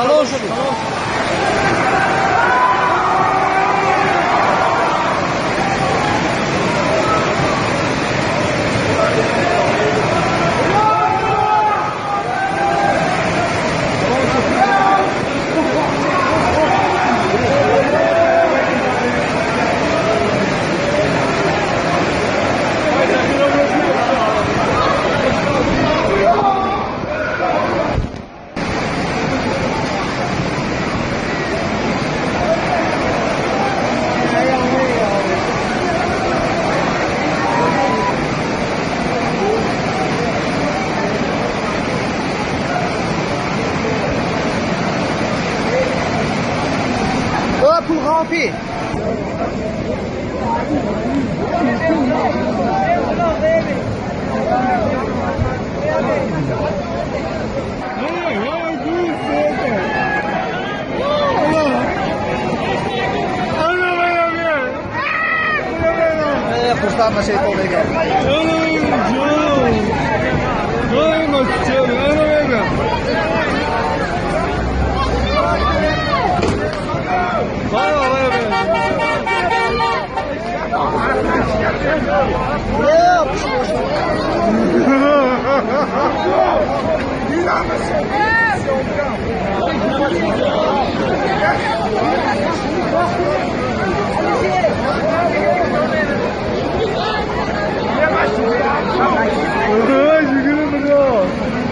خلاص پول غافی خوشتر نشه تو بگه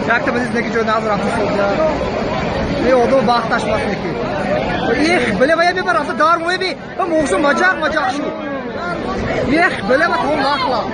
Jak to będzie jakiś nadzór nie odo baxtaş basniki böyle baya bir barafta dar mı bir bu muğsu macak şu böyle bak on lakla